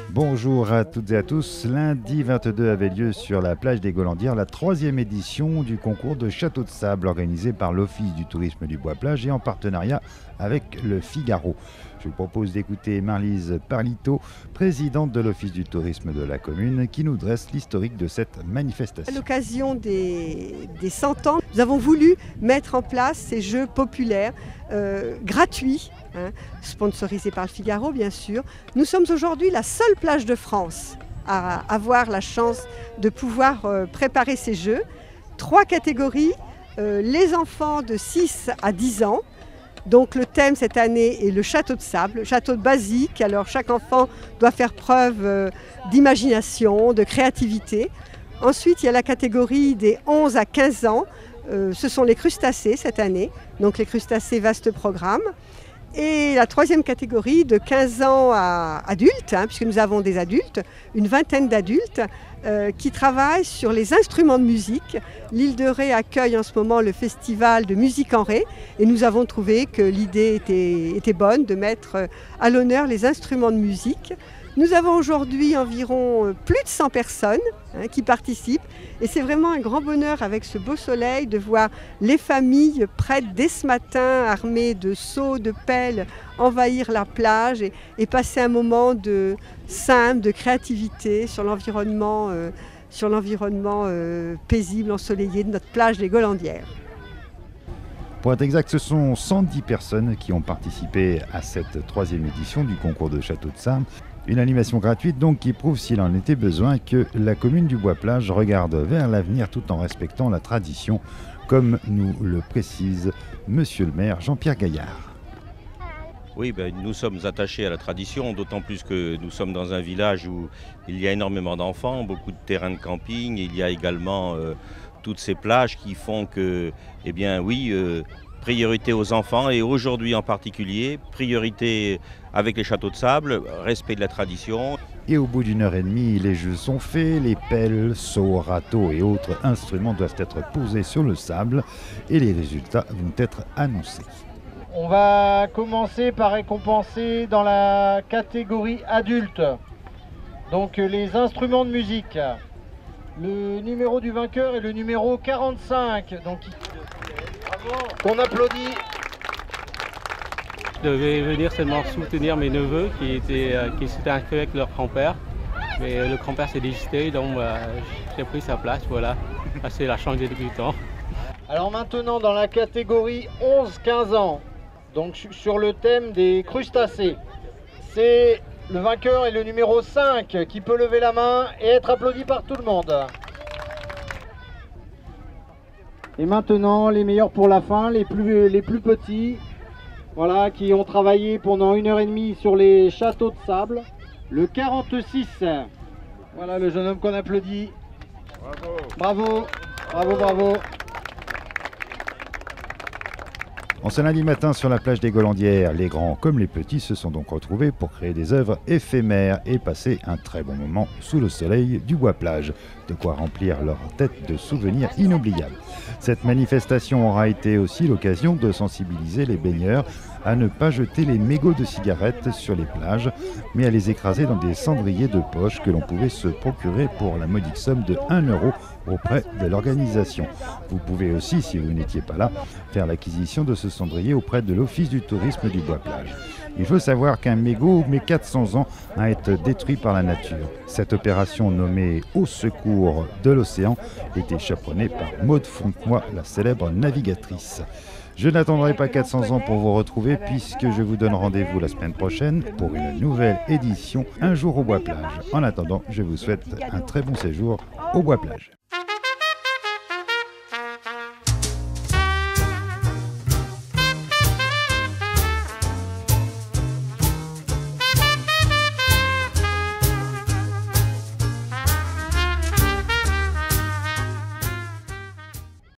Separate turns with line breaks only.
Bonjour à toutes et à tous. Lundi 22 avait lieu sur la plage des Golandières la 3e édition du concours de château de sable organisé par l'Office du tourisme du Bois-Plage et en partenariat avec le Figaro. Je vous propose d'écouter Marlise Parlito, présidente de l'Office du tourisme de la commune, qui nous dresse l'historique de cette manifestation.
À l'occasion des 100 ans, nous avons voulu mettre en place ces jeux populaires gratuits, sponsorisés par le Figaro bien sûr. Nous sommes aujourd'hui la seule plage de France à avoir la chance de pouvoir préparer ces jeux. 3 catégories, les enfants de 6 à 10 ans. Donc le thème cette année est le château de sable, château basique. Alors chaque enfant doit faire preuve d'imagination, de créativité. Ensuite il y a la catégorie des 11 à 15 ans. Ce sont les crustacés cette année. Donc les crustacés, vaste programme. Et la 3e catégorie de 15 ans à adultes, puisque nous avons des adultes, une vingtaine d'adultes qui travaillent sur les instruments de musique. L'île de Ré accueille en ce moment le festival de musique en Ré et nous avons trouvé que l'idée était bonne de mettre à l'honneur les instruments de musique. Nous avons aujourd'hui environ plus de 100 personnes qui participent et c'est vraiment un grand bonheur avec ce beau soleil de voir les familles prêtes dès ce matin, armées de seaux, de pelles, envahir la plage et passer un moment de simple, de créativité sur l'environnement paisible, ensoleillé de notre plage des Golandières.
Pour être exact, ce sont 110 personnes qui ont participé à cette 3e édition du concours de château de sable. Une animation gratuite donc qui prouve, s'il en était besoin, que la commune du Bois-Plage regarde vers l'avenir tout en respectant la tradition, comme nous le précise monsieur le maire Jean-Pierre Gaillard.
Oui, nous sommes attachés à la tradition, d'autant plus que nous sommes dans un village où il y a énormément d'enfants, beaucoup de terrains de camping, il y a également toutes ces plages qui font que, priorité aux enfants et aujourd'hui en particulier, priorité avec les châteaux de sable, respect de la tradition.
Et au bout d'1 heure et demie, les jeux sont faits, les pelles, seaux, râteaux et autres instruments doivent être posés sur le sable et les résultats vont être annoncés.
On va commencer par récompenser dans la catégorie adulte, donc les instruments de musique. Le numéro du vainqueur est le numéro 45, donc qu'on applaudit.
Je devais venir seulement soutenir mes neveux qui s'étaient inscrits avec leur grand-père. Mais le grand-père s'est désisté, donc j'ai pris sa place, voilà. C'est la chance des débutants.
Alors maintenant dans la catégorie 11-15 ans, donc sur le thème des crustacés, c'est le vainqueur est le numéro 5 qui peut lever la main et être applaudi par tout le monde. Et maintenant, les meilleurs pour la fin, les plus petits, voilà, qui ont travaillé pendant 1 heure et demie sur les châteaux de sable. Le 46, voilà le jeune homme qu'on applaudit. Bravo, bravo, bravo, bravo.
En ce lundi matin sur la plage des Golandières, les grands comme les petits se sont donc retrouvés pour créer des œuvres éphémères et passer un très bon moment sous le soleil du Bois-Plage. De quoi remplir leur tête de souvenirs inoubliables. Cette manifestation aura été aussi l'occasion de sensibiliser les baigneurs à ne pas jeter les mégots de cigarettes sur les plages, mais à les écraser dans des cendriers de poche que l'on pouvait se procurer pour la modique somme de 1 € auprès de l'organisation. Vous pouvez aussi, si vous n'étiez pas là, faire l'acquisition de ce cendrier auprès de l'Office du tourisme du Bois-Plage. Il faut savoir qu'un mégot met 400 ans à être détruit par la nature. Cette opération nommée Au secours de l'océan était chaperonnée par Maude Fontenoy, la célèbre navigatrice. Je n'attendrai pas 400 ans pour vous retrouver puisque je vous donne rendez-vous la semaine prochaine pour une nouvelle édition Un jour au Bois-Plage. En attendant, je vous souhaite un très bon séjour au Bois-Plage.